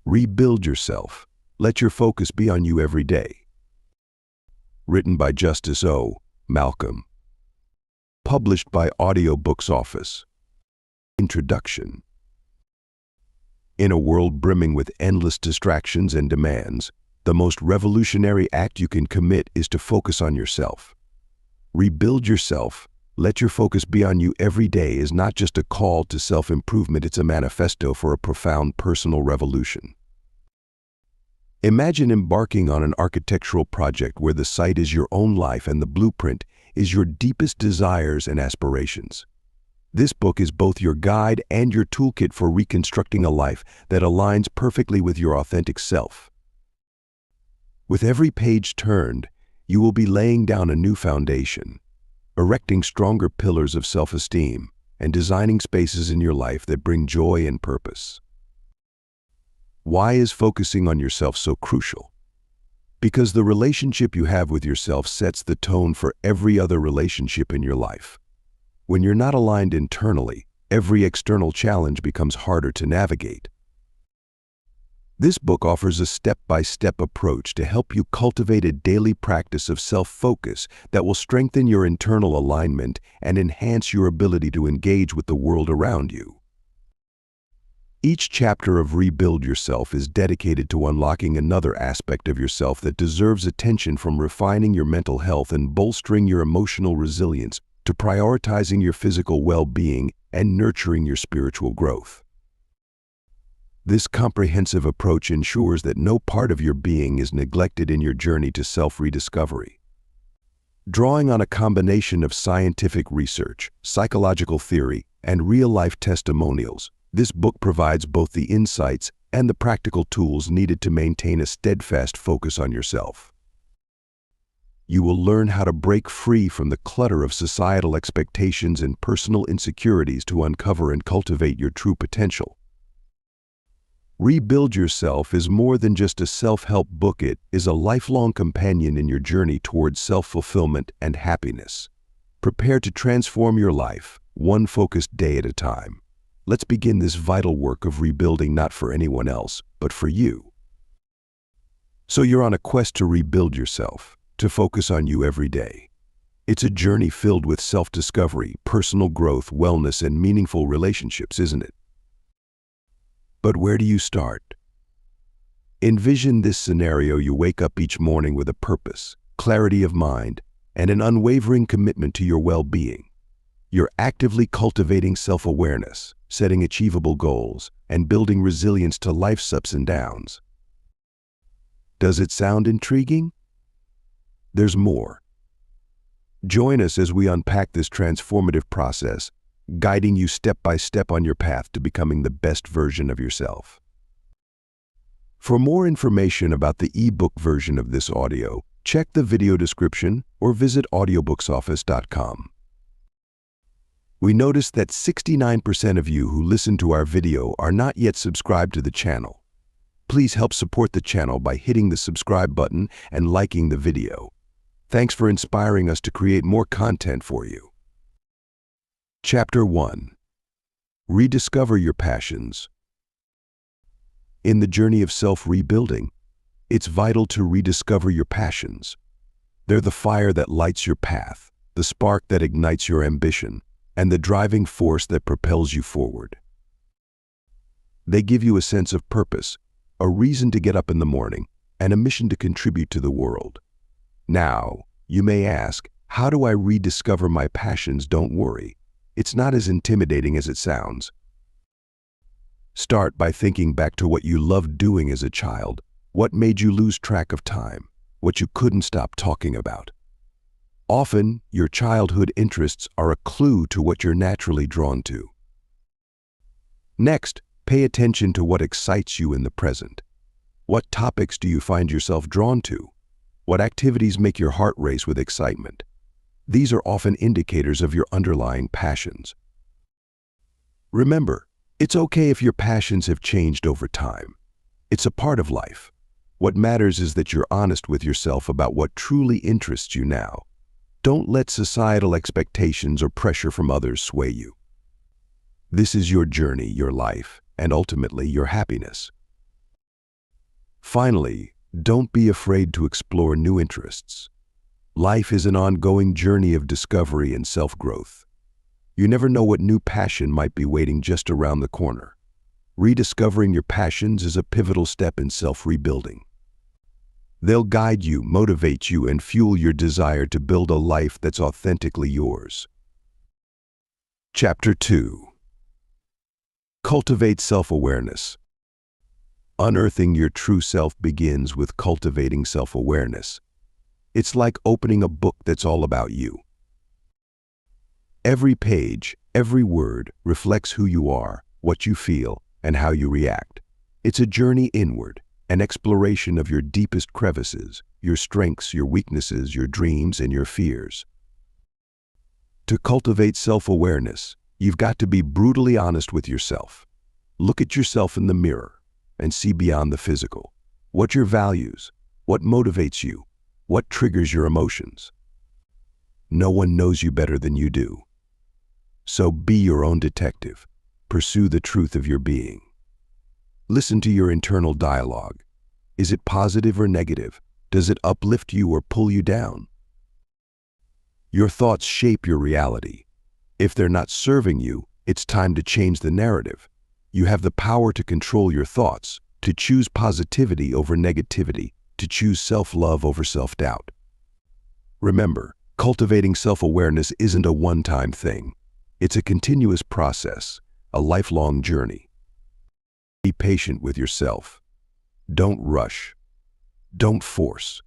Rebuild yourself. Let your focus be on you every day. Written by Justice O. Malcolm. Published by Audiobooks Office. Introduction. In a world brimming with endless distractions and demands, the most revolutionary act you can commit is to focus on yourself. Rebuild yourself. Let your focus be on you every day is not just a call to self-improvement, it's a manifesto for a profound personal revolution. Imagine embarking on an architectural project where the site is your own life and the blueprint is your deepest desires and aspirations. This book is both your guide and your toolkit for reconstructing a life that aligns perfectly with your authentic self. With every page turned, you will be laying down a new foundation, erecting stronger pillars of self-esteem, and designing spaces in your life that bring joy and purpose. Why is focusing on yourself so crucial? Because the relationship you have with yourself sets the tone for every other relationship in your life. When you're not aligned internally, every external challenge becomes harder to navigate. This book offers a step-by-step approach to help you cultivate a daily practice of self-focus that will strengthen your internal alignment and enhance your ability to engage with the world around you. Each chapter of Rebuild Yourself is dedicated to unlocking another aspect of yourself that deserves attention, from refining your mental health and bolstering your emotional resilience to prioritizing your physical well-being and nurturing your spiritual growth. This comprehensive approach ensures that no part of your being is neglected in your journey to self-rediscovery. Drawing on a combination of scientific research, psychological theory, and real-life testimonials, this book provides both the insights and the practical tools needed to maintain a steadfast focus on yourself. You will learn how to break free from the clutter of societal expectations and personal insecurities to uncover and cultivate your true potential. Rebuild Yourself is more than just a self-help book. It is a lifelong companion in your journey towards self-fulfillment and happiness. Prepare to transform your life, one focused day at a time. Let's begin this vital work of rebuilding, not for anyone else, but for you. So you're on a quest to rebuild yourself, to focus on you every day. It's a journey filled with self-discovery, personal growth, wellness, and meaningful relationships, isn't it? But where do you start? Envision this scenario: you wake up each morning with a purpose, clarity of mind, and an unwavering commitment to your well-being. You're actively cultivating self-awareness, setting achievable goals, and building resilience to life's ups and downs. Does it sound intriguing? There's more. Join us as we unpack this transformative process, guiding you step by step on your path to becoming the best version of yourself. For more information about the ebook version of this audio, check the video description or visit audiobooksoffice.com. We noticed that 69% of you who listen to our video are not yet subscribed to the channel. Please help support the channel by hitting the subscribe button and liking the video. Thanks for inspiring us to create more content for you. Chapter 1. Rediscover your passions. In the journey of self-rebuilding, it's vital to rediscover your passions. They're the fire that lights your path, the spark that ignites your ambition, and the driving force that propels you forward. They give you a sense of purpose, a reason to get up in the morning, and a mission to contribute to the world. Now, you may ask, how do I rediscover my passions? Don't worry, it's not as intimidating as it sounds. Start by thinking back to what you loved doing as a child, what made you lose track of time, what you couldn't stop talking about. Often, your childhood interests are a clue to what you're naturally drawn to. Next, pay attention to what excites you in the present. What topics do you find yourself drawn to? What activities make your heart race with excitement? These are often indicators of your underlying passions. Remember, it's okay if your passions have changed over time. It's a part of life. What matters is that you're honest with yourself about what truly interests you now. Don't let societal expectations or pressure from others sway you. This is your journey, your life, and ultimately your happiness. Finally, don't be afraid to explore new interests. Life is an ongoing journey of discovery and self-growth. You never know what new passion might be waiting just around the corner. Rediscovering your passions is a pivotal step in self-rebuilding. They'll guide you, motivate you, and fuel your desire to build a life that's authentically yours. Chapter 2. Cultivate self-awareness. Unearthing your true self begins with cultivating self-awareness. It's like opening a book that's all about you. Every page, every word reflects who you are, what you feel, and how you react. It's a journey inward, an exploration of your deepest crevices, your strengths, your weaknesses, your dreams, and your fears. To cultivate self-awareness, you've got to be brutally honest with yourself. Look at yourself in the mirror and see beyond the physical. What your values? What motivates you? What triggers your emotions? No one knows you better than you do. So be your own detective. Pursue the truth of your being. Listen to your internal dialogue. Is it positive or negative? Does it uplift you or pull you down? Your thoughts shape your reality. If they're not serving you, it's time to change the narrative. You have the power to control your thoughts, to choose positivity over negativity, to choose self-love over self-doubt. Remember, cultivating self-awareness isn't a one-time thing. It's a continuous process, a lifelong journey. Be patient with yourself. Don't rush. Don't force.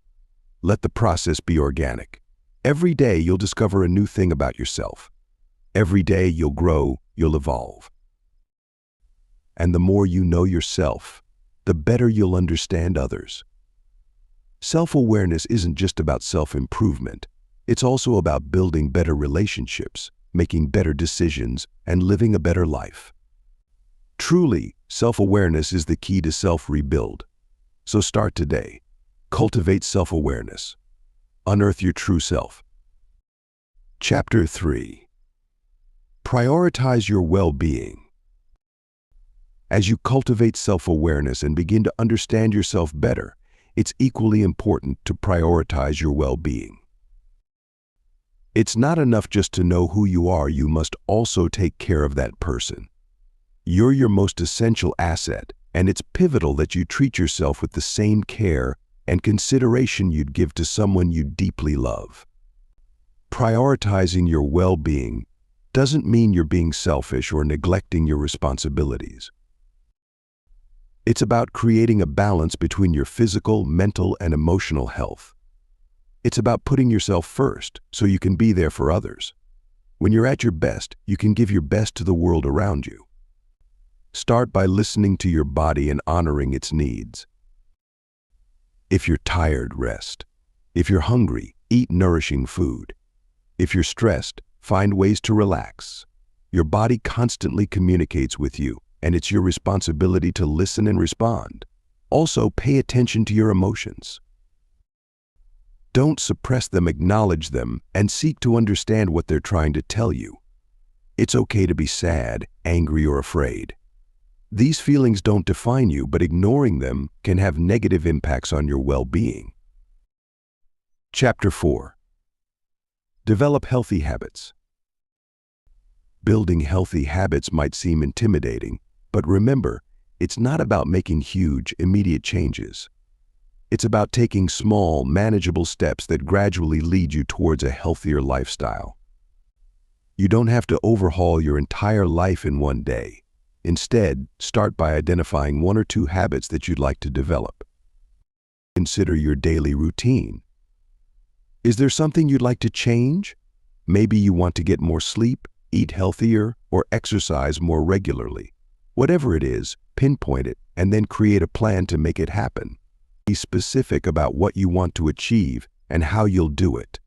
Let the process be organic. Every day you'll discover a new thing about yourself. Every day you'll grow, you'll evolve. And the more you know yourself, the better you'll understand others. Self-awareness isn't just about self-improvement. It's also about building better relationships, making better decisions, and living a better life. Truly, self-awareness is the key to self-rebuild. So start today. Cultivate self-awareness. Unearth your true self. Chapter 3. Prioritize your well-being. As you cultivate self-awareness and begin to understand yourself better, it's equally important to prioritize your well-being. It's not enough just to know who you are, you must also take care of that person. You're your most essential asset, and it's pivotal that you treat yourself with the same care and consideration you'd give to someone you deeply love. Prioritizing your well-being doesn't mean you're being selfish or neglecting your responsibilities. It's about creating a balance between your physical, mental, and emotional health. It's about putting yourself first so you can be there for others. When you're at your best, you can give your best to the world around you. Start by listening to your body and honoring its needs. If you're tired, rest. If you're hungry, eat nourishing food. If you're stressed, find ways to relax. Your body constantly communicates with you, and it's your responsibility to listen and respond. Also, pay attention to your emotions. Don't suppress them, acknowledge them, and seek to understand what they're trying to tell you. It's okay to be sad, angry, or afraid. These feelings don't define you, but ignoring them can have negative impacts on your well-being. Chapter 4. Develop healthy habits. Building healthy habits might seem intimidating, but remember, it's not about making huge, immediate changes. It's about taking small, manageable steps that gradually lead you towards a healthier lifestyle. You don't have to overhaul your entire life in one day. Instead, start by identifying 1 or 2 habits that you'd like to develop. Consider your daily routine. Is there something you'd like to change? Maybe you want to get more sleep, eat healthier, or exercise more regularly. Whatever it is, pinpoint it and then create a plan to make it happen. Be specific about what you want to achieve and how you'll do it.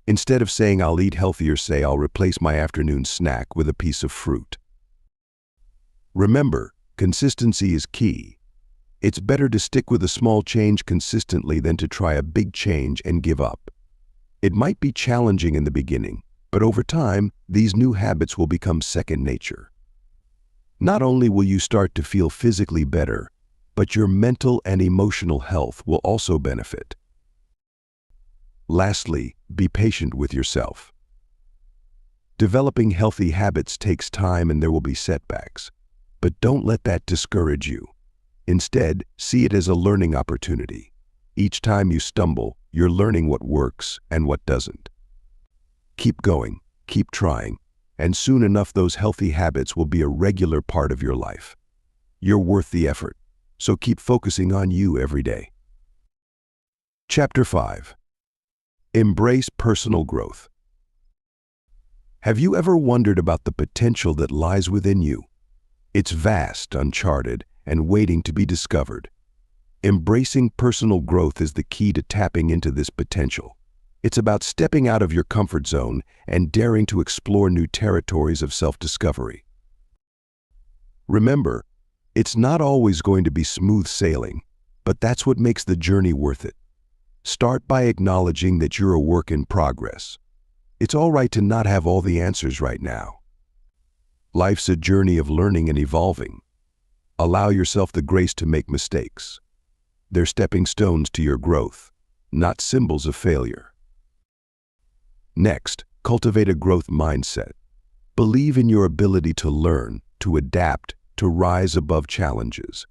Instead of saying I'll eat healthier, say I'll replace my afternoon snack with a piece of fruit. Remember, consistency is key. It's better to stick with a small change consistently than to try a big change and give up. It might be challenging in the beginning, but over time, these new habits will become second nature. Not only will you start to feel physically better, but your mental and emotional health will also benefit. Lastly, be patient with yourself. Developing healthy habits takes time and there will be setbacks, but don't let that discourage you. Instead, see it as a learning opportunity. Each time you stumble, you're learning what works and what doesn't. Keep going, keep trying, and soon enough those healthy habits will be a regular part of your life. You're worth the effort, so keep focusing on you every day. Chapter 5. Embrace personal growth. Have you ever wondered about the potential that lies within you? It's vast, uncharted, and waiting to be discovered. Embracing personal growth is the key to tapping into this potential. It's about stepping out of your comfort zone and daring to explore new territories of self-discovery. Remember, it's not always going to be smooth sailing, but that's what makes the journey worth it. Start by acknowledging that you're a work in progress. It's all right to not have all the answers right now. Life's a journey of learning and evolving. Allow yourself the grace to make mistakes. They're stepping stones to your growth, not symbols of failure. Next, cultivate a growth mindset. Believe in your ability to learn, to adapt, to rise above challenges.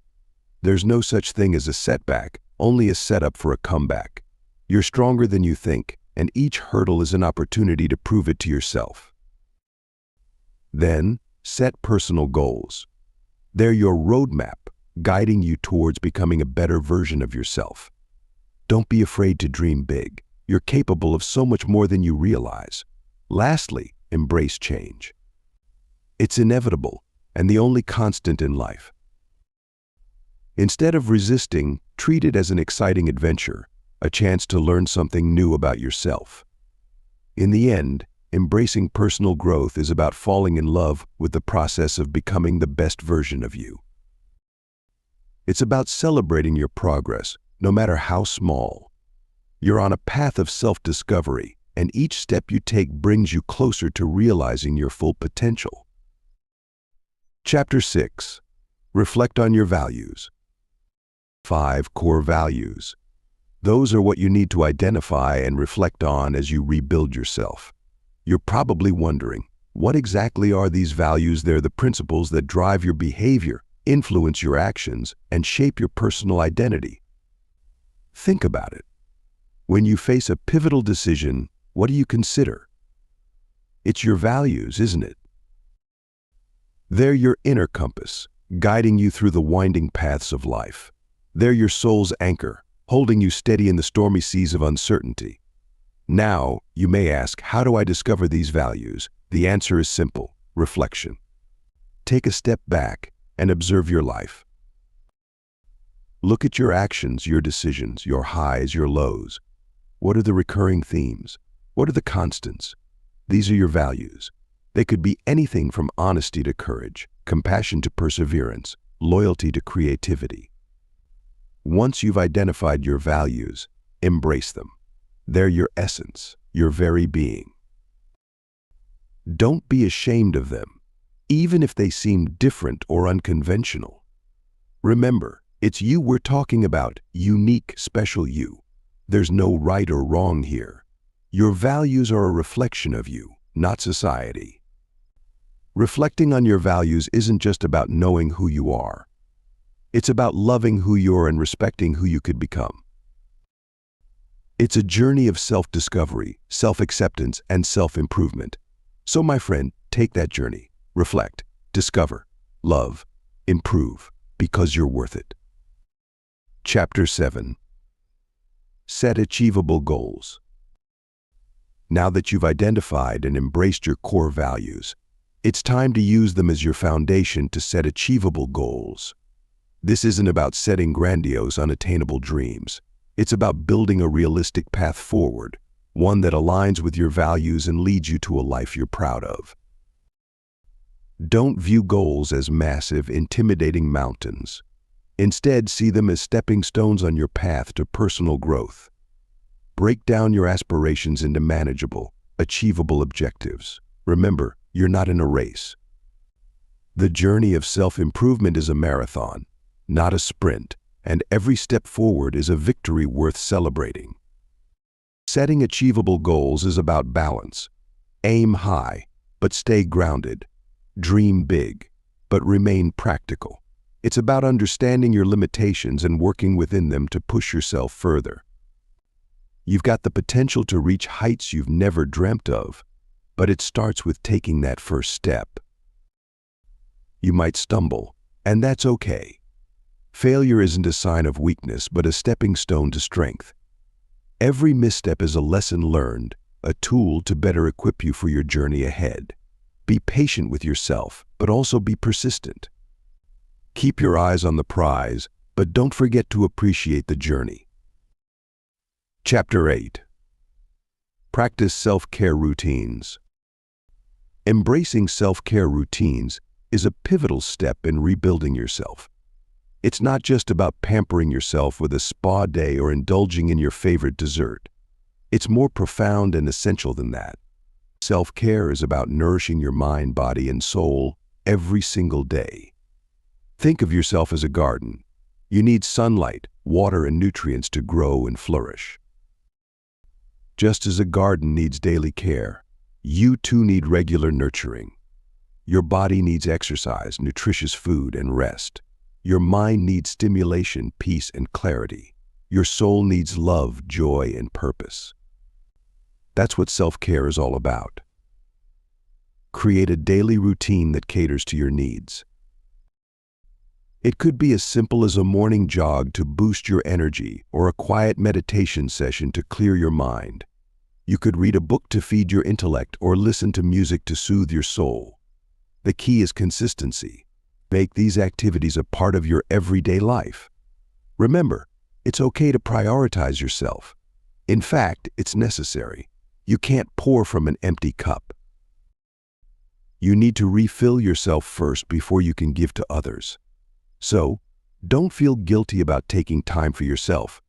There's no such thing as a setback, only a setup for a comeback. You're stronger than you think, and each hurdle is an opportunity to prove it to yourself. Then, set personal goals. They're your roadmap, guiding you towards becoming a better version of yourself. Don't be afraid to dream big. You're capable of so much more than you realize. Lastly, embrace change. It's inevitable and the only constant in life. Instead of resisting, treat it as an exciting adventure, a chance to learn something new about yourself. In the end, embracing personal growth is about falling in love with the process of becoming the best version of you. It's about celebrating your progress, no matter how small. You're on a path of self-discovery, and each step you take brings you closer to realizing your full potential. Chapter 6. Reflect on your values. 5 core values. Those are what you need to identify and reflect on as you rebuild yourself. You're probably wondering, what exactly are these values? They're the principles that drive your behavior, influence your actions, and shape your personal identity. Think about it. When you face a pivotal decision, what do you consider? It's your values, isn't it? They're your inner compass, guiding you through the winding paths of life. They're your soul's anchor, holding you steady in the stormy seas of uncertainty. Now, you may ask, how do I discover these values? The answer is simple: reflection. Take a step back and observe your life. Look at your actions, your decisions, your highs, your lows. What are the recurring themes? What are the constants? These are your values. They could be anything from honesty to courage, compassion to perseverance, loyalty to creativity. Once you've identified your values, embrace them. They're your essence, your very being. Don't be ashamed of them, even if they seem different or unconventional. Remember, it's you we're talking about, unique, special you. There's no right or wrong here. Your values are a reflection of you, not society. Reflecting on your values isn't just about knowing who you are. It's about loving who you are and respecting who you could become. It's a journey of self-discovery, self-acceptance, and self-improvement. So, my friend, take that journey. Reflect, discover, love, improve, because you're worth it. Chapter 7. Set achievable goals. Now that you've identified and embraced your core values, it's time to use them as your foundation to set achievable goals. This isn't about setting grandiose, unattainable dreams. It's about building a realistic path forward, one that aligns with your values and leads you to a life you're proud of. Don't view goals as massive, intimidating mountains. Instead, see them as stepping stones on your path to personal growth. Break down your aspirations into manageable, achievable objectives. Remember, you're not in a race. The journey of self-improvement is a marathon, not a sprint, and every step forward is a victory worth celebrating. Setting achievable goals is about balance. Aim high, but stay grounded. Dream big, but remain practical. It's about understanding your limitations and working within them to push yourself further. You've got the potential to reach heights you've never dreamt of, but it starts with taking that first step. You might stumble, and that's okay. Failure isn't a sign of weakness, but a stepping stone to strength. Every misstep is a lesson learned, a tool to better equip you for your journey ahead. Be patient with yourself, but also be persistent. Keep your eyes on the prize, but don't forget to appreciate the journey. Chapter 8. Practice self-care routines. Embracing self-care routines is a pivotal step in rebuilding yourself. It's not just about pampering yourself with a spa day or indulging in your favorite dessert. It's more profound and essential than that. Self-care is about nourishing your mind, body, and soul every single day. Think of yourself as a garden. You need sunlight, water, and nutrients to grow and flourish. Just as a garden needs daily care, you too need regular nurturing. Your body needs exercise, nutritious food, and rest. Your mind needs stimulation, peace, and clarity. Your soul needs love, joy, and purpose. That's what self-care is all about. Create a daily routine that caters to your needs. It could be as simple as a morning jog to boost your energy or a quiet meditation session to clear your mind. You could read a book to feed your intellect or listen to music to soothe your soul. The key is consistency. Make these activities a part of your everyday life. Remember, it's okay to prioritize yourself. In fact, it's necessary. You can't pour from an empty cup. You need to refill yourself first before you can give to others. So, don't feel guilty about taking time for yourself.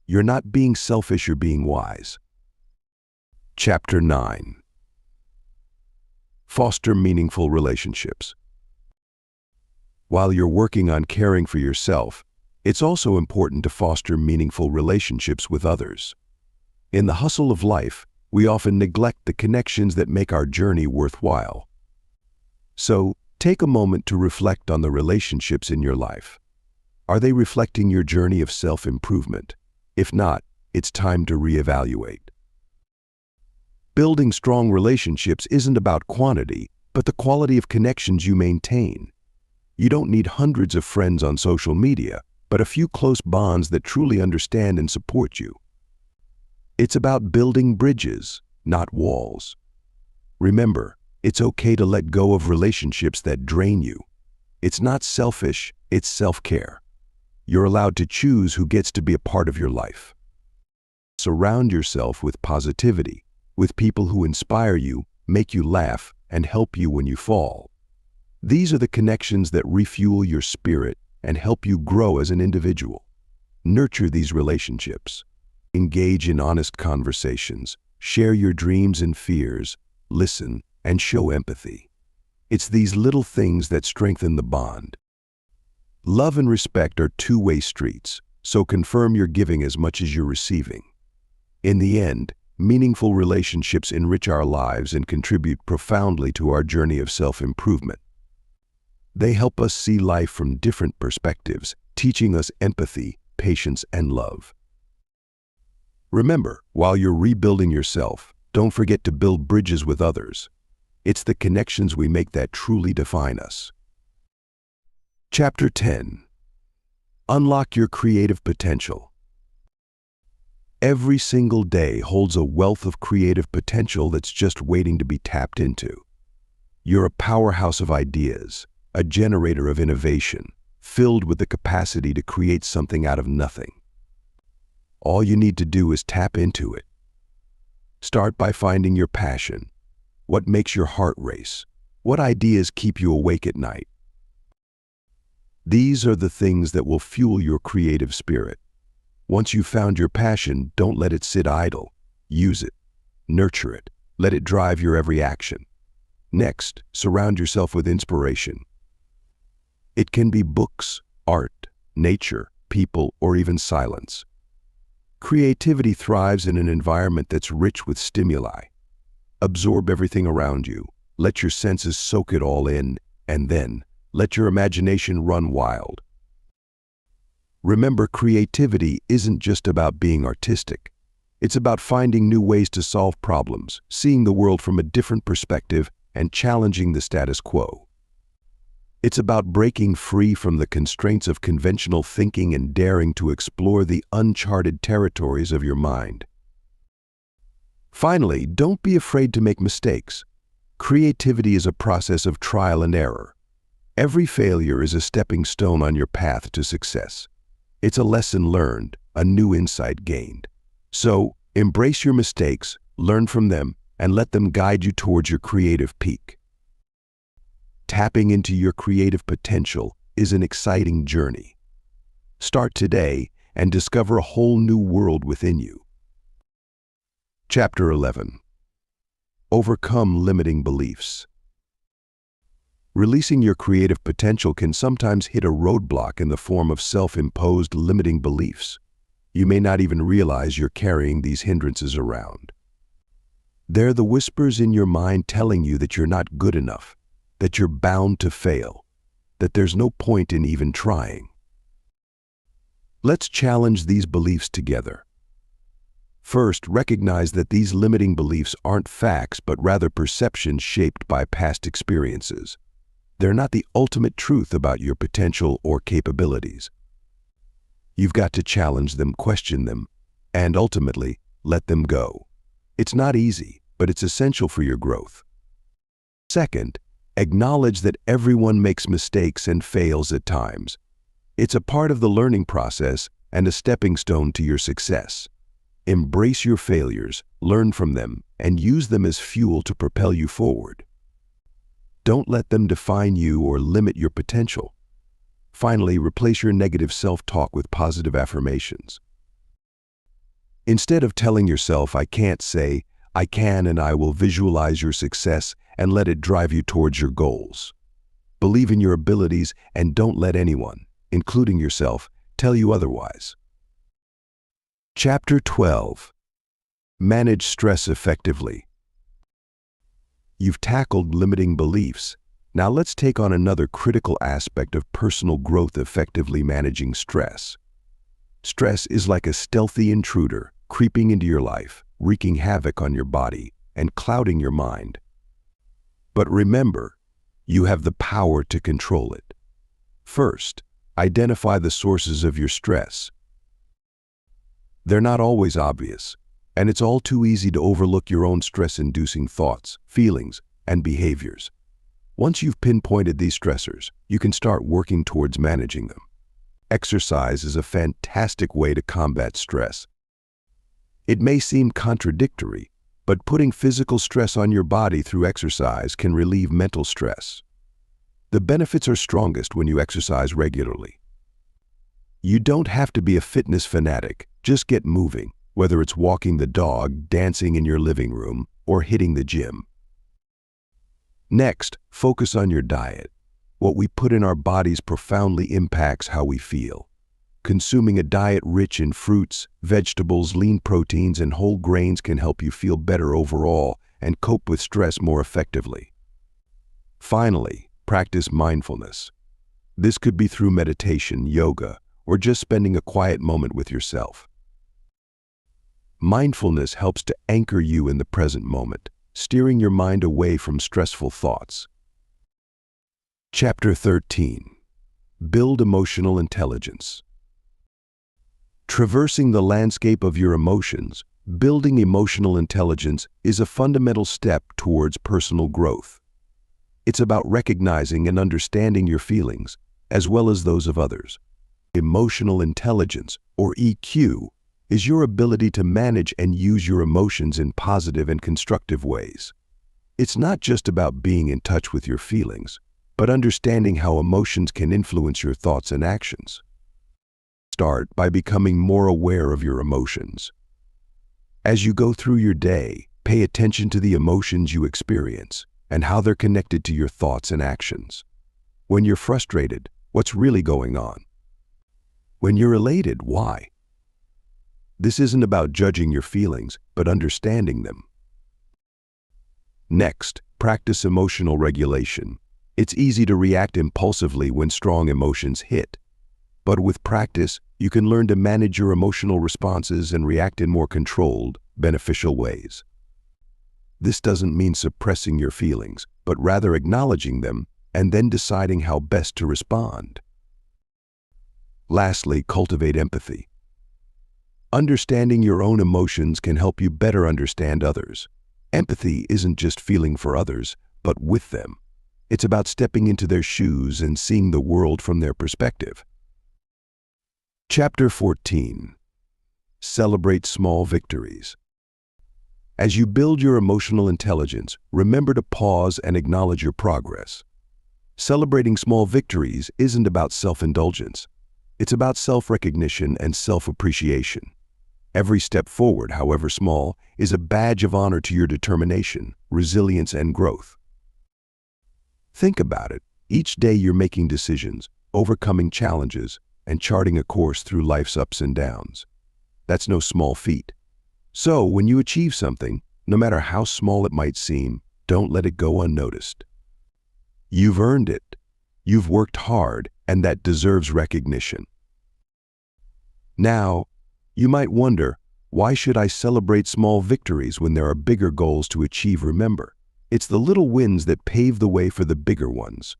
You're not being selfish, you're being wise. Chapter 9. Foster meaningful relationships. While you're working on caring for yourself, it's also important to foster meaningful relationships with others. In the hustle of life, we often neglect the connections that make our journey worthwhile. So, take a moment to reflect on the relationships in your life. Are they reflecting your journey of self-improvement? If not, it's time to reevaluate. Building strong relationships isn't about quantity, but the quality of connections you maintain. You don't need hundreds of friends on social media, but a few close bonds that truly understand and support you. It's about building bridges, not walls. Remember, it's okay to let go of relationships that drain you. It's not selfish, it's self-care. You're allowed to choose who gets to be a part of your life. Surround yourself with positivity, with people who inspire you, make you laugh, and help you when you fall. These are the connections that refuel your spirit and help you grow as an individual. Nurture these relationships. Engage in honest conversations. Share your dreams and fears. Listen and show empathy. It's these little things that strengthen the bond. Love and respect are two-way streets, so confirm you're giving as much as you're receiving. In the end, meaningful relationships enrich our lives and contribute profoundly to our journey of self-improvement. They help us see life from different perspectives, teaching us empathy, patience, and love. Remember, while you're rebuilding yourself, don't forget to build bridges with others. It's the connections we make that truly define us. Chapter 10. Unlock your creative potential. Every single day holds a wealth of creative potential that's just waiting to be tapped into. You're a powerhouse of ideas, a generator of innovation, filled with the capacity to create something out of nothing. All you need to do is tap into it. Start by finding your passion. What makes your heart race? What ideas keep you awake at night? These are the things that will fuel your creative spirit. Once you've found your passion, don't let it sit idle. Use it. Nurture it. Let it drive your every action. Next, surround yourself with inspiration. It can be books, art, nature, people, or even silence. Creativity thrives in an environment that's rich with stimuli. Absorb everything around you, let your senses soak it all in, and then let your imagination run wild. Remember, creativity isn't just about being artistic. It's about finding new ways to solve problems, seeing the world from a different perspective, and challenging the status quo. It's about breaking free from the constraints of conventional thinking and daring to explore the uncharted territories of your mind. Finally, don't be afraid to make mistakes. Creativity is a process of trial and error. Every failure is a stepping stone on your path to success. It's a lesson learned, a new insight gained. So, embrace your mistakes, learn from them, and let them guide you towards your creative peak. Tapping into your creative potential is an exciting journey. Start today and discover a whole new world within you. Chapter 11. Overcome limiting beliefs. Releasing your creative potential can sometimes hit a roadblock in the form of self-imposed limiting beliefs. You may not even realize you're carrying these hindrances around. They're the whispers in your mind telling you that you're not good enough, that you're bound to fail, that there's no point in even trying. Let's challenge these beliefs together. First, recognize that these limiting beliefs aren't facts, but rather perceptions shaped by past experiences. They're not the ultimate truth about your potential or capabilities. You've got to challenge them, question them, and ultimately, let them go. It's not easy, but it's essential for your growth. Second, acknowledge that everyone makes mistakes and fails at times. It's a part of the learning process and a stepping stone to your success. Embrace your failures, learn from them, and use them as fuel to propel you forward. Don't let them define you or limit your potential. Finally, replace your negative self-talk with positive affirmations. Instead of telling yourself, "I can't," say, "I can," and I will. Visualize your success and let it drive you towards your goals. Believe in your abilities and don't let anyone, including yourself, tell you otherwise. Chapter 12. Manage stress effectively. You've tackled limiting beliefs. Now let's take on another critical aspect of personal growth: effectively managing stress. Stress is like a stealthy intruder, creeping into your life, wreaking havoc on your body, and clouding your mind. But remember, you have the power to control it. First, identify the sources of your stress. They're not always obvious, and it's all too easy to overlook your own stress-inducing thoughts, feelings, and behaviors. Once you've pinpointed these stressors, you can start working towards managing them. Exercise is a fantastic way to combat stress. It may seem contradictory, but putting physical stress on your body through exercise can relieve mental stress. The benefits are strongest when you exercise regularly. You don't have to be a fitness fanatic. Just get moving, whether it's walking the dog, dancing in your living room, or hitting the gym. Next, focus on your diet. What we put in our bodies profoundly impacts how we feel. Consuming a diet rich in fruits, vegetables, lean proteins, and whole grains can help you feel better overall and cope with stress more effectively. Finally, practice mindfulness. This could be through meditation, yoga, or just spending a quiet moment with yourself. Mindfulness helps to anchor you in the present moment, steering your mind away from stressful thoughts. Chapter 13. Build emotional intelligence. Traversing the landscape of your emotions, building emotional intelligence is a fundamental step towards personal growth. It's about recognizing and understanding your feelings, as well as those of others. Emotional intelligence, or EQ, is your ability to manage and use your emotions in positive and constructive ways. It's not just about being in touch with your feelings, but understanding how emotions can influence your thoughts and actions. Start by becoming more aware of your emotions. As you go through your day, pay attention to the emotions you experience and how they're connected to your thoughts and actions. When you're frustrated, what's really going on? When you're elated, why? This isn't about judging your feelings, but understanding them. Next, practice emotional regulation. It's easy to react impulsively when strong emotions hit. But with practice, you can learn to manage your emotional responses and react in more controlled, beneficial ways. This doesn't mean suppressing your feelings, but rather acknowledging them and then deciding how best to respond. Lastly, cultivate empathy. Understanding your own emotions can help you better understand others. Empathy isn't just feeling for others, but with them. It's about stepping into their shoes and seeing the world from their perspective. Chapter 14. Celebrate small victories. As you build your emotional intelligence, remember to pause and acknowledge your progress. Celebrating small victories isn't about self-indulgence. It's about self-recognition and self-appreciation. Every step forward, however small, is a badge of honor to your determination, resilience, and growth. Think about it. Each day you're making decisions, overcoming challenges, and charting a course through life's ups and downs. That's no small feat. So, when you achieve something, no matter how small it might seem, don't let it go unnoticed. You've earned it. You've worked hard, and that deserves recognition. Now, you might wonder, why should I celebrate small victories when there are bigger goals to achieve? Remember, it's the little wins that pave the way for the bigger ones.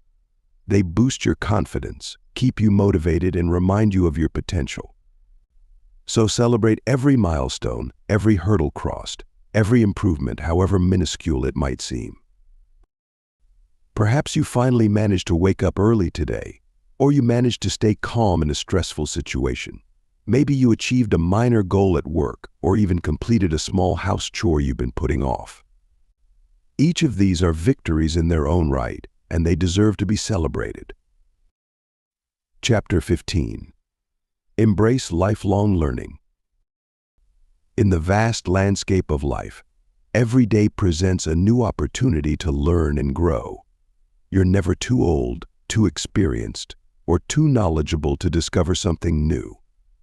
They boost your confidence, keep you motivated, and remind you of your potential. So celebrate every milestone, every hurdle crossed, every improvement, however minuscule it might seem. Perhaps you finally managed to wake up early today, or you managed to stay calm in a stressful situation. Maybe you achieved a minor goal at work, or even completed a small house chore you've been putting off. Each of these are victories in their own right, and they deserve to be celebrated. Chapter 15. Embrace lifelong learning. In the vast landscape of life, every day presents a new opportunity to learn and grow. You're never too old, too experienced, or too knowledgeable to discover something new.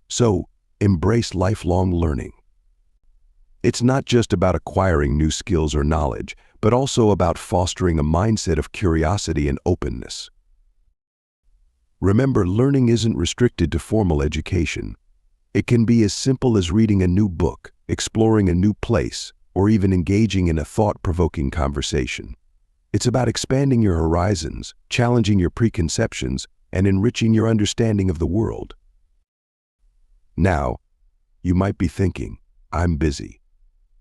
So, embrace lifelong learning. It's not just about acquiring new skills or knowledge, but also about fostering a mindset of curiosity and openness. Remember, learning isn't restricted to formal education. It can be as simple as reading a new book, exploring a new place, or even engaging in a thought-provoking conversation. It's about expanding your horizons, challenging your preconceptions, and enriching your understanding of the world. Now, you might be thinking, I'm busy.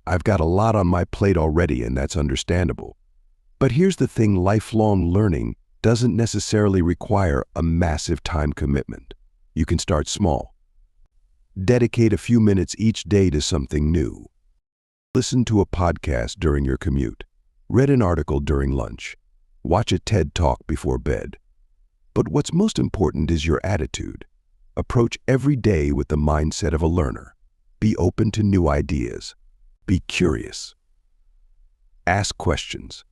I've got a lot on my plate already, and that's understandable. But here's the thing, lifelong learning doesn't necessarily require a massive time commitment. You can start small. Dedicate a few minutes each day to something new. Listen to a podcast during your commute. Read an article during lunch. Watch a TED Talk before bed. But what's most important is your attitude. Approach every day with the mindset of a learner. Be open to new ideas. Be curious. Ask questions.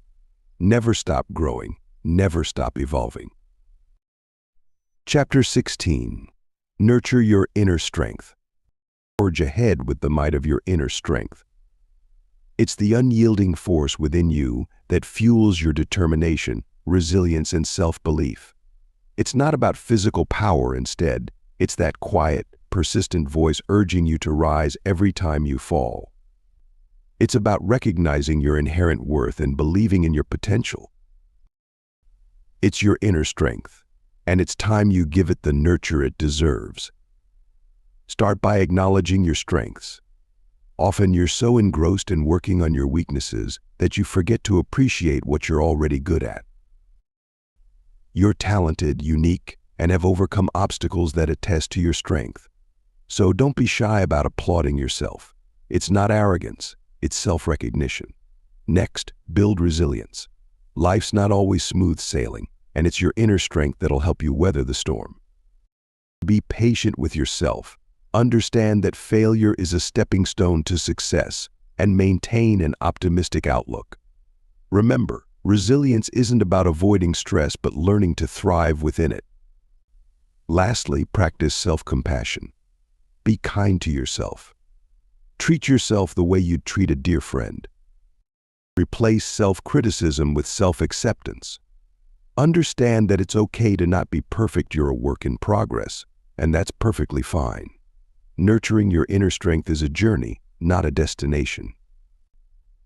Never stop growing. Never stop evolving. Chapter 16. Nurture your inner strength. Forge ahead with the might of your inner strength. It's the unyielding force within you that fuels your determination, resilience, and self-belief. It's not about physical power instead. It's that quiet, persistent voice urging you to rise every time you fall. It's about recognizing your inherent worth and believing in your potential. It's your inner strength, and it's time you give it the nurture it deserves. Start by acknowledging your strengths. Often you're so engrossed in working on your weaknesses that you forget to appreciate what you're already good at. You're talented, unique, and have overcome obstacles that attest to your strength. So don't be shy about applauding yourself. It's not arrogance, it's self-recognition. Next, build resilience. Life's not always smooth sailing, and it's your inner strength that'll help you weather the storm. Be patient with yourself. Understand that failure is a stepping stone to success, and maintain an optimistic outlook. Remember, resilience isn't about avoiding stress but learning to thrive within it. Lastly, practice self-compassion. Be kind to yourself. Treat yourself the way you'd treat a dear friend. Replace self-criticism with self-acceptance. Understand that it's okay to not be perfect. You're a work in progress, and that's perfectly fine. Nurturing your inner strength is a journey, not a destination.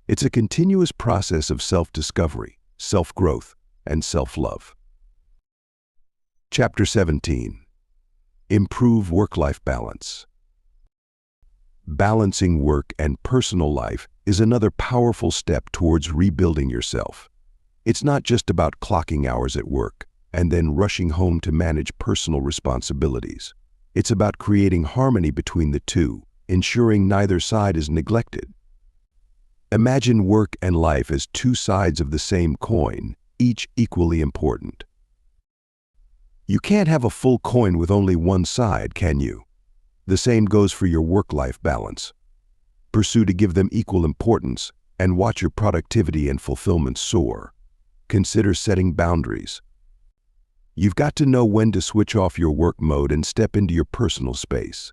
It's a continuous process of self-discovery, self-growth, and self-love. Chapter 17. Improve work-life balance. Balancing work and personal life is another powerful step towards rebuilding yourself. It's not just about clocking hours at work and then rushing home to manage personal responsibilities. It's about creating harmony between the two, ensuring neither side is neglected. Imagine work and life as two sides of the same coin, each equally important. You can't have a full coin with only one side, can you? The same goes for your work-life balance. Pursue to give them equal importance and watch your productivity and fulfillment soar. Consider setting boundaries. You've got to know when to switch off your work mode and step into your personal space.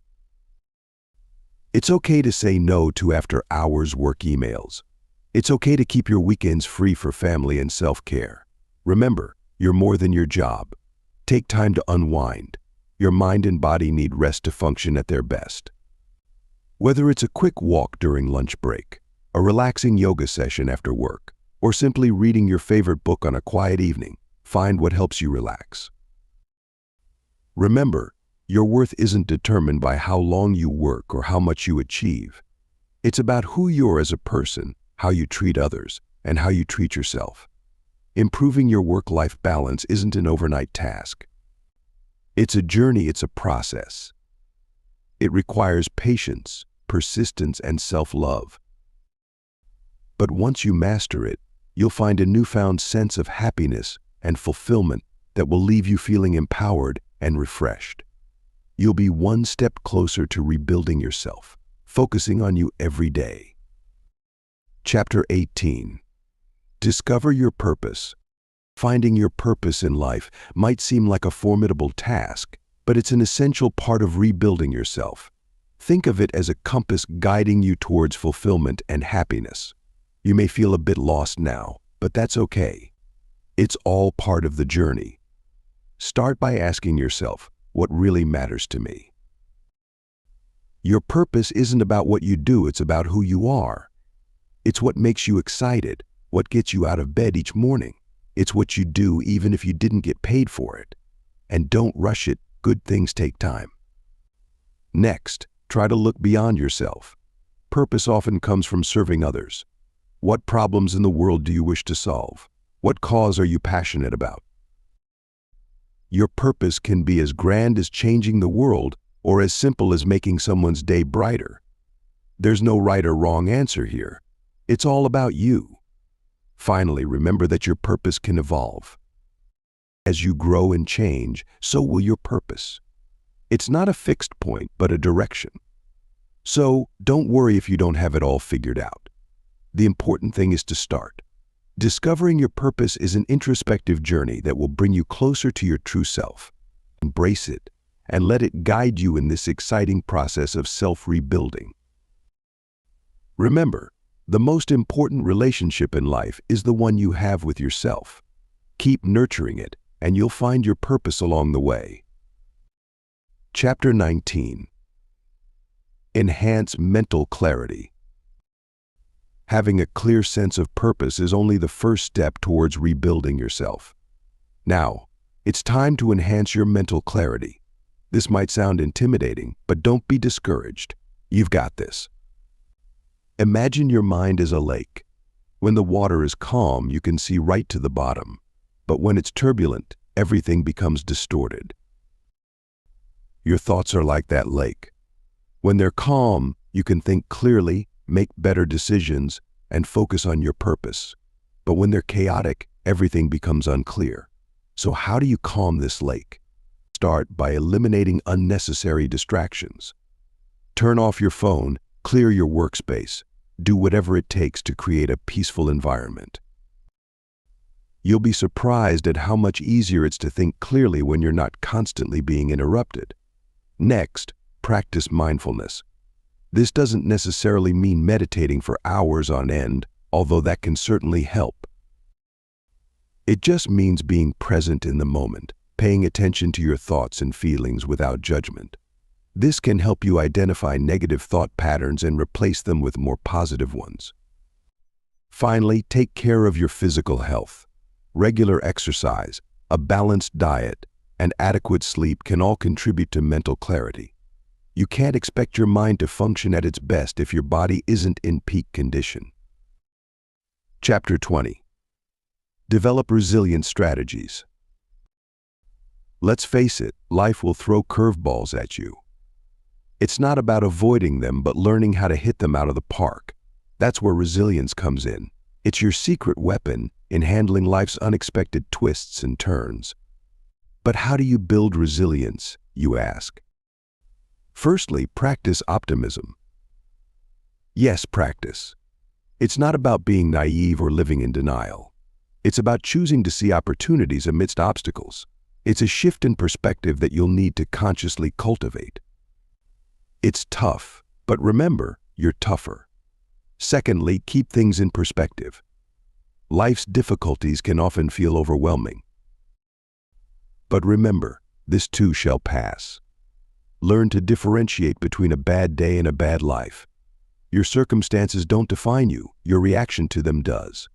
It's okay to say no to after-hours work emails. It's okay to keep your weekends free for family and self-care. Remember, you're more than your job. Take time to unwind. Your mind and body need rest to function at their best. Whether it's a quick walk during lunch break, a relaxing yoga session after work, or simply reading your favorite book on a quiet evening, find what helps you relax. Remember, your worth isn't determined by how long you work or how much you achieve. It's about who you are as a person, how you treat others, and how you treat yourself. Improving your work-life balance isn't an overnight task. It's a journey, it's a process. It requires patience, persistence, and self-love. But once you master it, you'll find a newfound sense of happiness and fulfillment that will leave you feeling empowered and refreshed. You'll be one step closer to rebuilding yourself, focusing on you every day. Chapter 18. Discover your purpose. Finding your purpose in life might seem like a formidable task, but it's an essential part of rebuilding yourself. Think of it as a compass guiding you towards fulfillment and happiness. You may feel a bit lost now, but that's okay. It's all part of the journey. Start by asking yourself, what really matters to me? Your purpose isn't about what you do, it's about who you are. It's what makes you excited, what gets you out of bed each morning. It's what you do even if you didn't get paid for it. And don't rush it, good things take time. Next, try to look beyond yourself. Purpose often comes from serving others. What problems in the world do you wish to solve? What cause are you passionate about? Your purpose can be as grand as changing the world or as simple as making someone's day brighter. There's no right or wrong answer here. It's all about you. Finally, remember that your purpose can evolve. As you grow and change, so will your purpose. It's not a fixed point, but a direction. So, don't worry if you don't have it all figured out. The important thing is to start. Discovering your purpose is an introspective journey that will bring you closer to your true self. Embrace it, and let it guide you in this exciting process of self-rebuilding. Remember, the most important relationship in life is the one you have with yourself. Keep nurturing it, and you'll find your purpose along the way. Chapter 19. Enhance mental clarity. Having a clear sense of purpose is only the first step towards rebuilding yourself. Now, it's time to enhance your mental clarity. This might sound intimidating, but don't be discouraged. You've got this. Imagine your mind as a lake. When the water is calm, you can see right to the bottom. But when it's turbulent, everything becomes distorted. Your thoughts are like that lake. When they're calm, you can think clearly, make better decisions, and focus on your purpose. But when they're chaotic, everything becomes unclear. So how do you calm this lake? Start by eliminating unnecessary distractions. Turn off your phone, clear your workspace. Do whatever it takes to create a peaceful environment. You'll be surprised at how much easier it's to think clearly when you're not constantly being interrupted. Next, practice mindfulness. This doesn't necessarily mean meditating for hours on end, although that can certainly help. It just means being present in the moment, paying attention to your thoughts and feelings without judgment. This can help you identify negative thought patterns and replace them with more positive ones. Finally, take care of your physical health. Regular exercise, a balanced diet, and adequate sleep can all contribute to mental clarity. You can't expect your mind to function at its best if your body isn't in peak condition. Chapter 20. Develop resilient strategies. Let's face it, life will throw curveballs at you. It's not about avoiding them, but learning how to hit them out of the park. That's where resilience comes in. It's your secret weapon in handling life's unexpected twists and turns. But how do you build resilience, you ask? Firstly, practice optimism. Yes, practice. It's not about being naive or living in denial. It's about choosing to see opportunities amidst obstacles. It's a shift in perspective that you'll need to consciously cultivate. It's tough, but remember, you're tougher. Secondly, keep things in perspective. Life's difficulties can often feel overwhelming. But remember, this too shall pass. Learn to differentiate between a bad day and a bad life. Your circumstances don't define you, your reaction to them does.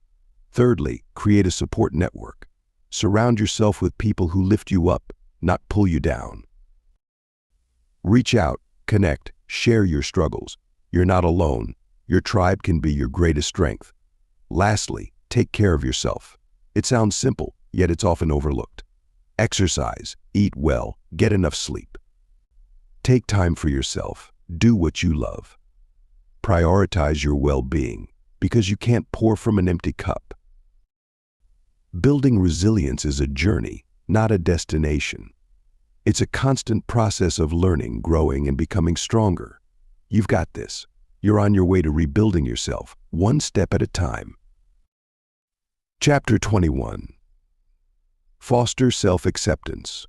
Thirdly, create a support network. Surround yourself with people who lift you up, not pull you down. Reach out, connect, share your struggles. You're not alone. Your tribe can be your greatest strength. Lastly, take care of yourself. It sounds simple, yet it's often overlooked. Exercise, eat well, get enough sleep. Take time for yourself. Do what you love. Prioritize your well-being, because you can't pour from an empty cup. Building resilience is a journey, not a destination. It's a constant process of learning, growing, and becoming stronger. You've got this. You're on your way to rebuilding yourself, one step at a time. Chapter 21. Foster self-acceptance.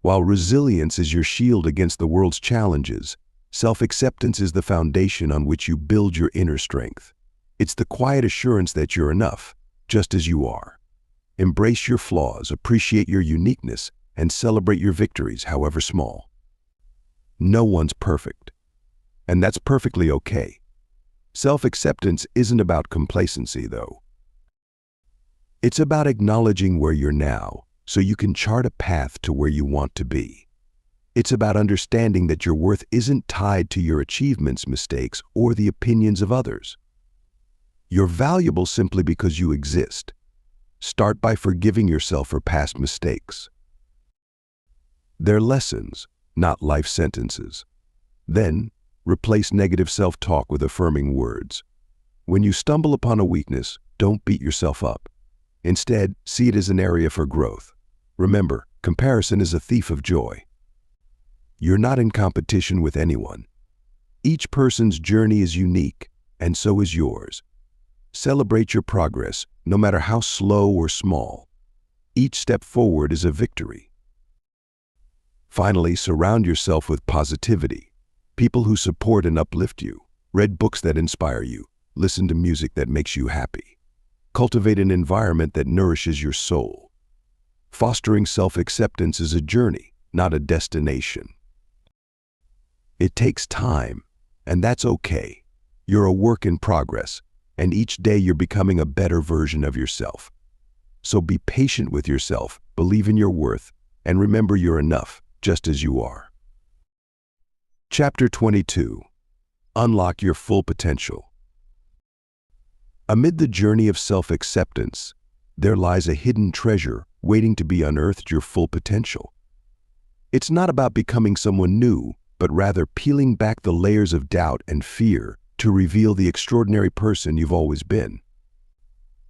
While resilience is your shield against the world's challenges, self-acceptance is the foundation on which you build your inner strength. It's the quiet assurance that you're enough, just as you are. Embrace your flaws, appreciate your uniqueness, and celebrate your victories, however small. No one's perfect, and that's perfectly okay. Self-acceptance isn't about complacency, though. It's about acknowledging where you're now, so you can chart a path to where you want to be. It's about understanding that your worth isn't tied to your achievements, mistakes, or the opinions of others. You're valuable simply because you exist. Start by forgiving yourself for past mistakes. They're lessons, not life sentences. Then, replace negative self-talk with affirming words. When you stumble upon a weakness, don't beat yourself up. Instead, see it as an area for growth. Remember, comparison is a thief of joy. You're not in competition with anyone. Each person's journey is unique, and so is yours. Celebrate your progress, no matter how slow or small. Each step forward is a victory. Finally, surround yourself with positivity. People who support and uplift you. Read books that inspire you. Listen to music that makes you happy. Cultivate an environment that nourishes your soul. Fostering self-acceptance is a journey, not a destination. It takes time, and that's okay. You're a work in progress, and each day you're becoming a better version of yourself. So be patient with yourself, believe in your worth, and remember you're enough, just as you are. Chapter 22. Unlock your full potential. Amid the journey of self-acceptance, there lies a hidden treasure waiting to be unearthed: your full potential. It's not about becoming someone new, but rather peeling back the layers of doubt and fear to reveal the extraordinary person you've always been.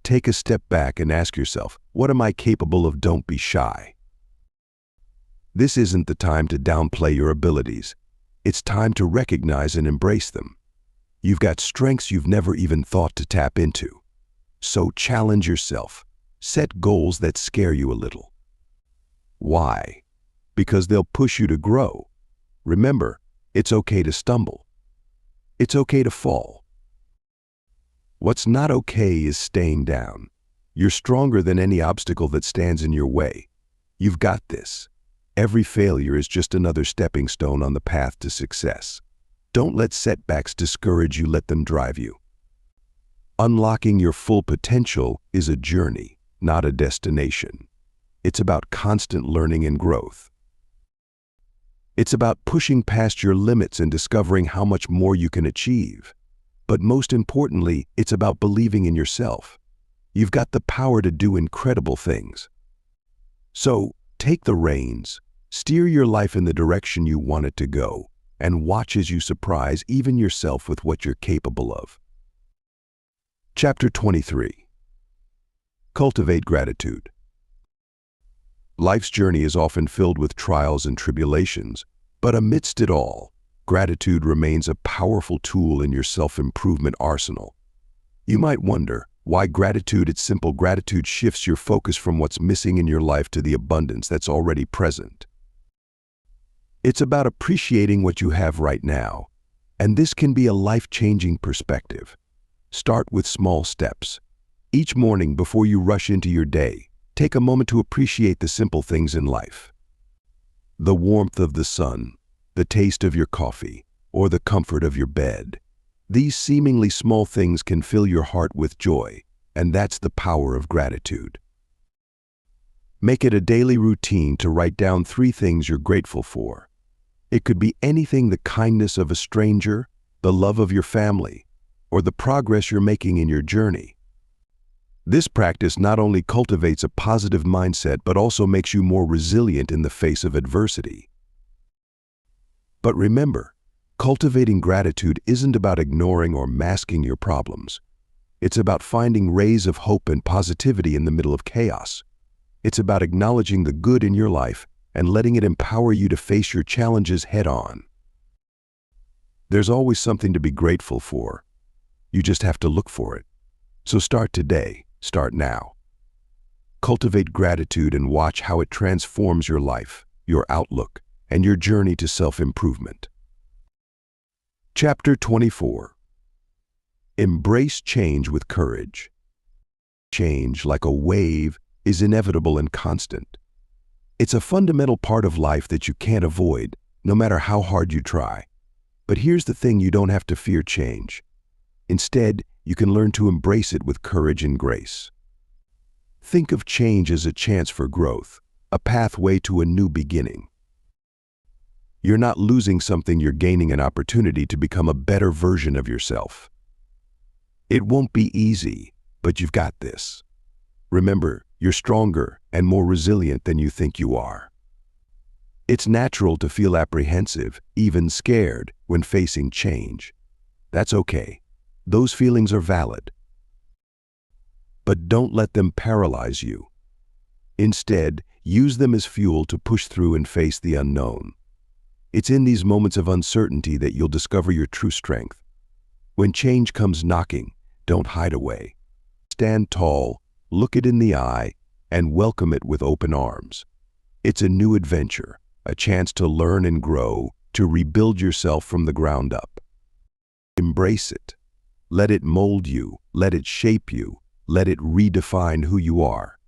Take a step back and ask yourself, what am I capable of? Don't be shy. This isn't the time to downplay your abilities. It's time to recognize and embrace them. You've got strengths you've never even thought to tap into. So challenge yourself. Set goals that scare you a little. Why? Because they'll push you to grow. Remember, it's okay to stumble. It's okay to fall. What's not okay is staying down. You're stronger than any obstacle that stands in your way. You've got this. Every failure is just another stepping stone on the path to success. Don't let setbacks discourage you, let them drive you. Unlocking your full potential is a journey, not a destination. It's about constant learning and growth. It's about pushing past your limits and discovering how much more you can achieve. But most importantly, it's about believing in yourself. You've got the power to do incredible things. So, take the reins, steer your life in the direction you want it to go, and watch as you surprise even yourself with what you're capable of. Chapter 23. Cultivate gratitude. Life's journey is often filled with trials and tribulations, but amidst it all, gratitude remains a powerful tool in your self-improvement arsenal. You might wonder why its simple gratitude shifts your focus from what's missing in your life to the abundance that's already present. It's about appreciating what you have right now, and this can be a life-changing perspective. Start with small steps. Each morning before you rush into your day, take a moment to appreciate the simple things in life. The warmth of the sun, the taste of your coffee, or the comfort of your bed. These seemingly small things can fill your heart with joy, and that's the power of gratitude. Make it a daily routine to write down 3 things you're grateful for. It could be anything: the kindness of a stranger, the love of your family, or the progress you're making in your journey. This practice not only cultivates a positive mindset but also makes you more resilient in the face of adversity. But remember, cultivating gratitude isn't about ignoring or masking your problems. It's about finding rays of hope and positivity in the middle of chaos. It's about acknowledging the good in your life and letting it empower you to face your challenges head-on. There's always something to be grateful for. You just have to look for it. So start today. Start now. Cultivate gratitude and watch how it transforms your life, your outlook, and your journey to self-improvement. Chapter 24. Embrace change with courage. Change, like a wave, is inevitable and constant. It's a fundamental part of life that you can't avoid, no matter how hard you try. But here's the thing: you don't have to fear change. Instead, you can learn to embrace it with courage and grace. Think of change as a chance for growth, a pathway to a new beginning. You're not losing something, you're gaining an opportunity to become a better version of yourself. It won't be easy, but you've got this. Remember, you're stronger and more resilient than you think you are. It's natural to feel apprehensive, even scared, when facing change. That's okay. Those feelings are valid. But don't let them paralyze you. Instead, use them as fuel to push through and face the unknown. It's in these moments of uncertainty that you'll discover your true strength. When change comes knocking, don't hide away. Stand tall, look it in the eye, and welcome it with open arms. It's a new adventure, a chance to learn and grow, to rebuild yourself from the ground up. Embrace it. Let it mold you, let it shape you, let it redefine who you are.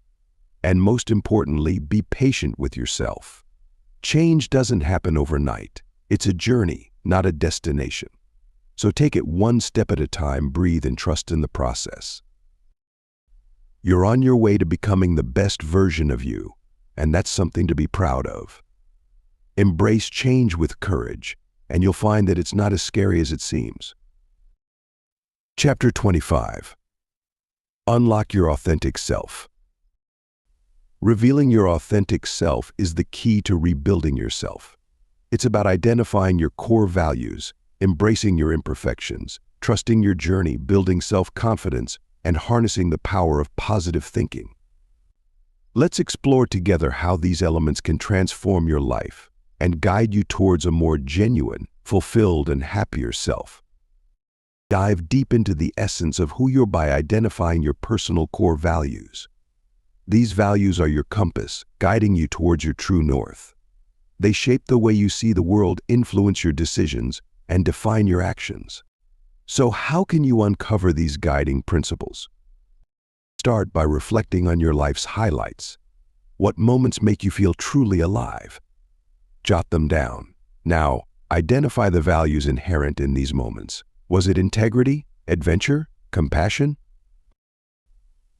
And most importantly, be patient with yourself. Change doesn't happen overnight. It's a journey, not a destination. So take it one step at a time, breathe, and trust in the process. You're on your way to becoming the best version of you, and that's something to be proud of. Embrace change with courage, and you'll find that it's not as scary as it seems. Chapter 25. Unlock your authentic self. Revealing your authentic self is the key to rebuilding yourself. It's about identifying your core values, embracing your imperfections, trusting your journey, building self-confidence, and harnessing the power of positive thinking. Let's explore together how these elements can transform your life and guide you towards a more genuine, fulfilled, and happier self. Dive deep into the essence of who you are by identifying your personal core values. These values are your compass, guiding you towards your true north. They shape the way you see the world, influence your decisions, and define your actions. So how can you uncover these guiding principles? Start by reflecting on your life's highlights. What moments make you feel truly alive? Jot them down. Now, identify the values inherent in these moments. Was it integrity, adventure, compassion?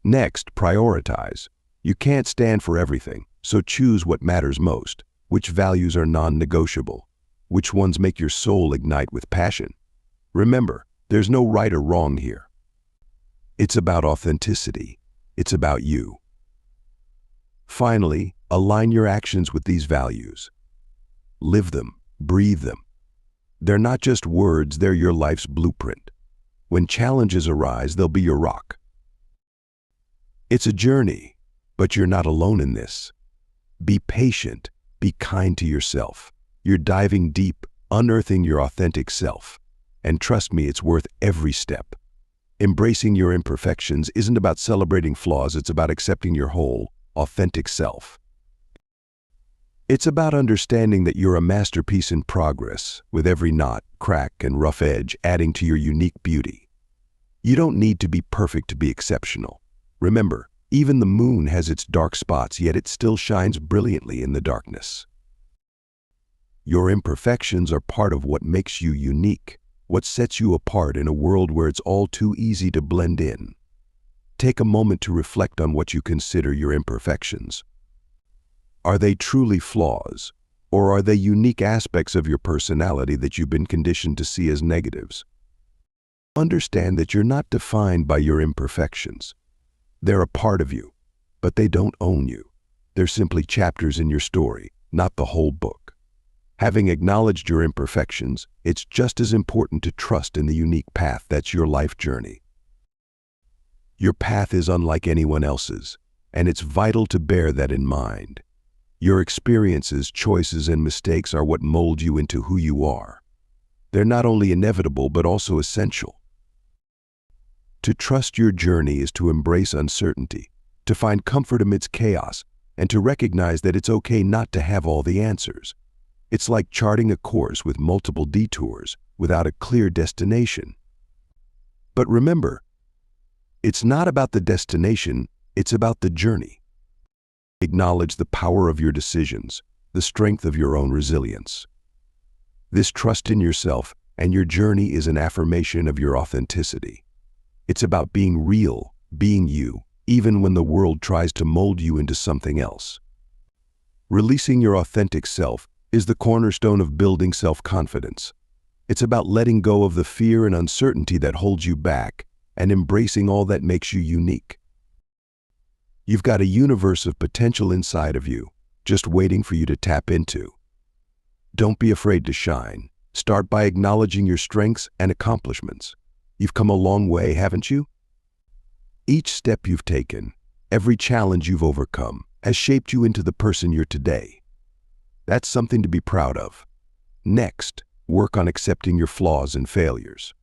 Next, prioritize. You can't stand for everything, so choose what matters most. Which values are non-negotiable? Which ones make your soul ignite with passion? Remember, there's no right or wrong here. It's about authenticity. It's about you. Finally, align your actions with these values. Live them, breathe them. They're not just words, they're your life's blueprint. When challenges arise, they'll be your rock. It's a journey, but you're not alone in this. Be patient, be kind to yourself. You're diving deep, unearthing your authentic self. And trust me, it's worth every step. Embracing your imperfections isn't about celebrating flaws, it's about accepting your whole, authentic self. It's about understanding that you're a masterpiece in progress, with every knot, crack, and rough edge adding to your unique beauty. You don't need to be perfect to be exceptional. Remember, even the moon has its dark spots, yet it still shines brilliantly in the darkness. Your imperfections are part of what makes you unique, what sets you apart in a world where it's all too easy to blend in. Take a moment to reflect on what you consider your imperfections. Are they truly flaws, or are they unique aspects of your personality that you've been conditioned to see as negatives? Understand that you're not defined by your imperfections. They're a part of you, but they don't own you. They're simply chapters in your story, not the whole book. Having acknowledged your imperfections, it's just as important to trust in the unique path that's your life journey. Your path is unlike anyone else's, and it's vital to bear that in mind. Your experiences, choices, and mistakes are what mold you into who you are. They're not only inevitable, but also essential. To trust your journey is to embrace uncertainty, to find comfort amidst chaos, and to recognize that it's okay not to have all the answers. It's like charting a course with multiple detours without a clear destination. But remember, it's not about the destination, it's about the journey. Acknowledge the power of your decisions, the strength of your own resilience. This trust in yourself and your journey is an affirmation of your authenticity. It's about being real, being you, even when the world tries to mold you into something else. Releasing your authentic self is the cornerstone of building self-confidence. It's about letting go of the fear and uncertainty that holds you back and embracing all that makes you unique. You've got a universe of potential inside of you, just waiting for you to tap into. Don't be afraid to shine. Start by acknowledging your strengths and accomplishments. You've come a long way, haven't you? Each step you've taken, every challenge you've overcome, has shaped you into the person you're today. That's something to be proud of. Next, work on accepting your flaws and failures.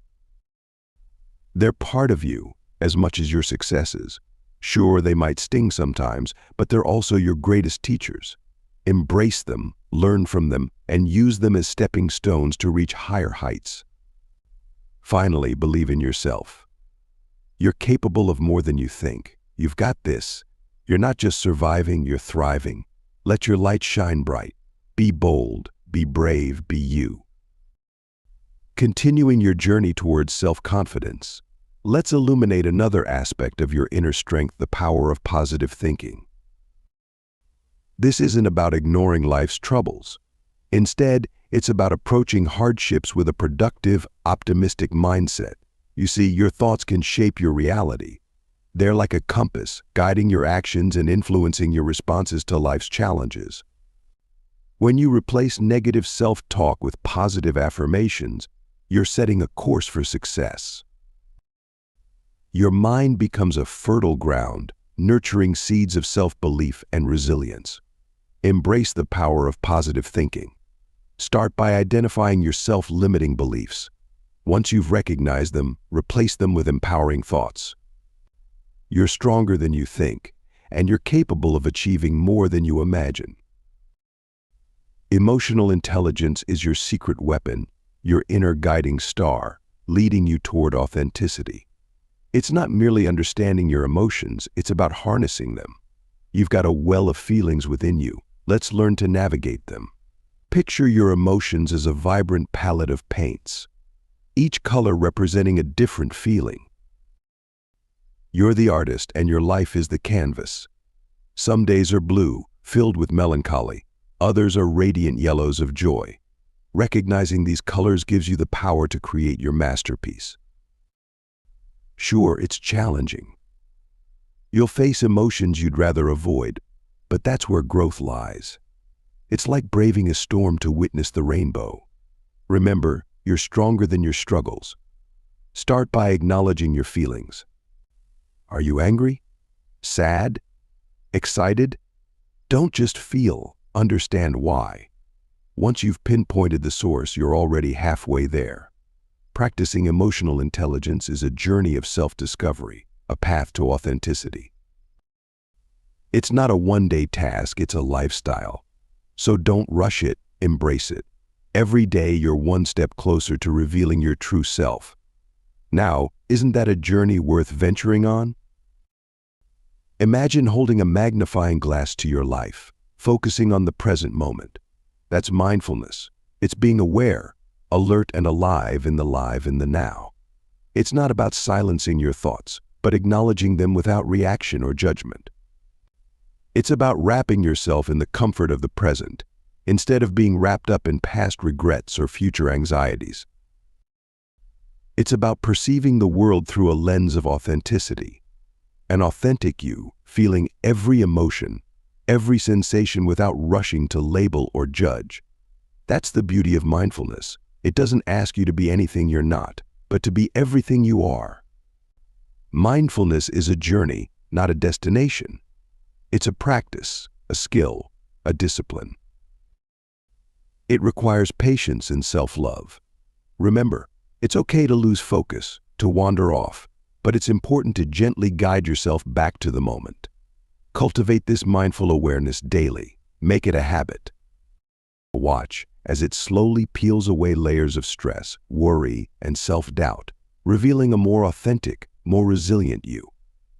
They're part of you as much as your successes. Sure, they might sting sometimes, but they're also your greatest teachers. Embrace them, learn from them, and use them as stepping stones to reach higher heights. Finally, believe in yourself. You're capable of more than you think. You've got this. You're not just surviving, you're thriving. Let your light shine bright. Be bold, be brave, be you. Continuing your journey towards self-confidence, let's illuminate another aspect of your inner strength, the power of positive thinking. This isn't about ignoring life's troubles. Instead, it's about approaching hardships with a productive, optimistic mindset. You see, your thoughts can shape your reality. They're like a compass, guiding your actions and influencing your responses to life's challenges. When you replace negative self-talk with positive affirmations, you're setting a course for success. Your mind becomes a fertile ground, nurturing seeds of self-belief and resilience. Embrace the power of positive thinking. Start by identifying your self-limiting beliefs. Once you've recognized them, replace them with empowering thoughts. You're stronger than you think, and you're capable of achieving more than you imagine. Emotional intelligence is your secret weapon, your inner guiding star, leading you toward authenticity. It's not merely understanding your emotions, it's about harnessing them. You've got a well of feelings within you. Let's learn to navigate them. Picture your emotions as a vibrant palette of paints, each color representing a different feeling. You're the artist and your life is the canvas. Some days are blue, filled with melancholy. Others are radiant yellows of joy. Recognizing these colors gives you the power to create your masterpiece. Sure, it's challenging. You'll face emotions you'd rather avoid, but that's where growth lies. It's like braving a storm to witness the rainbow. Remember, you're stronger than your struggles. Start by acknowledging your feelings. Are you angry? Sad? Excited? Don't just feel, understand why. Once you've pinpointed the source, you're already halfway there. Practicing emotional intelligence is a journey of self-discovery, a path to authenticity. It's not a one-day task, it's a lifestyle. So don't rush it, embrace it. Every day you're one step closer to revealing your true self. Now, isn't that a journey worth venturing on? Imagine holding a magnifying glass to your life, focusing on the present moment. That's mindfulness. It's being aware, alert and alive in the now. It's not about silencing your thoughts, but acknowledging them without reaction or judgment. It's about wrapping yourself in the comfort of the present, instead of being wrapped up in past regrets or future anxieties. It's about perceiving the world through a lens of authenticity. An authentic you, feeling every emotion, every sensation without rushing to label or judge. That's the beauty of mindfulness. It doesn't ask you to be anything you're not, but to be everything you are. Mindfulness is a journey, not a destination. It's a practice, a skill, a discipline. It requires patience and self-love. Remember, it's okay to lose focus, to wander off, but it's important to gently guide yourself back to the moment. Cultivate this mindful awareness daily. Make it a habit. Watch as it slowly peels away layers of stress, worry, and self-doubt, revealing a more authentic, more resilient you.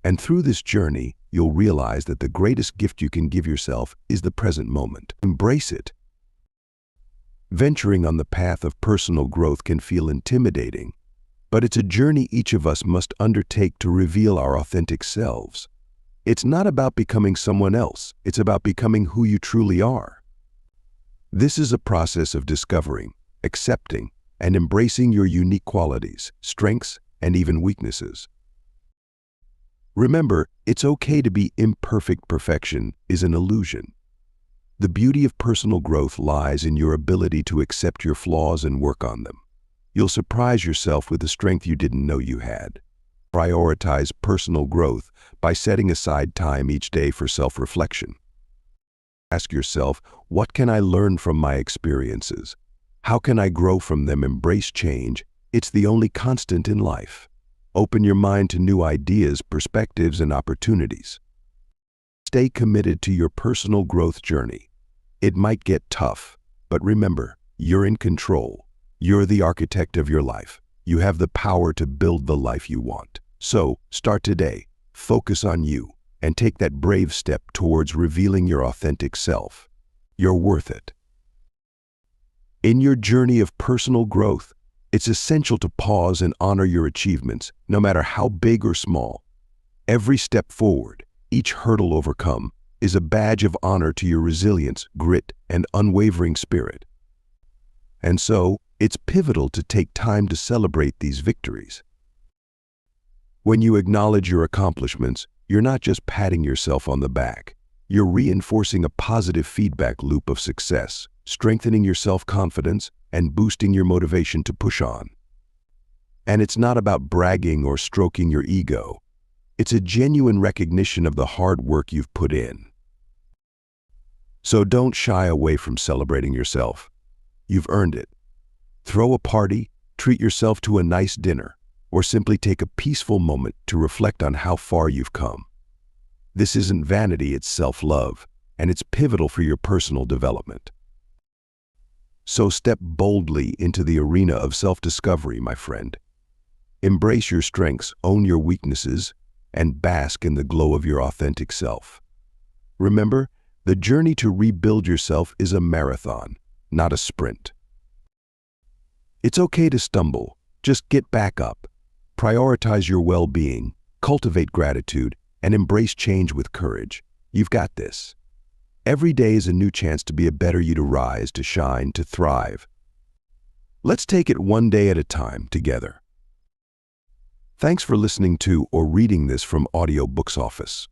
And through this journey, you'll realize that the greatest gift you can give yourself is the present moment. Embrace it. Venturing on the path of personal growth can feel intimidating, but it's a journey each of us must undertake to reveal our authentic selves. It's not about becoming someone else, it's about becoming who you truly are. This is a process of discovering, accepting, and embracing your unique qualities, strengths, and even weaknesses. Remember, it's okay to be imperfect. Perfection is an illusion. The beauty of personal growth lies in your ability to accept your flaws and work on them. You'll surprise yourself with the strength you didn't know you had. Prioritize personal growth by setting aside time each day for self-reflection. Ask yourself, what can I learn from my experiences? How can I grow from them? Embrace change. It's the only constant in life. Open your mind to new ideas, perspectives, and opportunities. Stay committed to your personal growth journey. It might get tough, but remember, you're in control. You're the architect of your life. You have the power to build the life you want. So, start today, focus on you, and take that brave step towards revealing your authentic self. You're worth it. In your journey of personal growth, it's essential to pause and honor your achievements, no matter how big or small. Every step forward, each hurdle overcome, is a badge of honor to your resilience, grit, and unwavering spirit. And so, it's pivotal to take time to celebrate these victories. When you acknowledge your accomplishments, you're not just patting yourself on the back. You're reinforcing a positive feedback loop of success, strengthening your self-confidence, and boosting your motivation to push on. And it's not about bragging or stroking your ego. It's a genuine recognition of the hard work you've put in. So don't shy away from celebrating yourself. You've earned it. Throw a party, treat yourself to a nice dinner, or simply take a peaceful moment to reflect on how far you've come. This isn't vanity, it's self-love, and it's pivotal for your personal development. So step boldly into the arena of self-discovery, my friend. Embrace your strengths, own your weaknesses, and bask in the glow of your authentic self. Remember, the journey to rebuild yourself is a marathon, not a sprint. It's okay to stumble. Just get back up. Prioritize your well-being, cultivate gratitude, and embrace change with courage. You've got this. Every day is a new chance to be a better you, to rise, to shine, to thrive. Let's take it one day at a time together. Thanks for listening to or reading this from Audiobooks Office.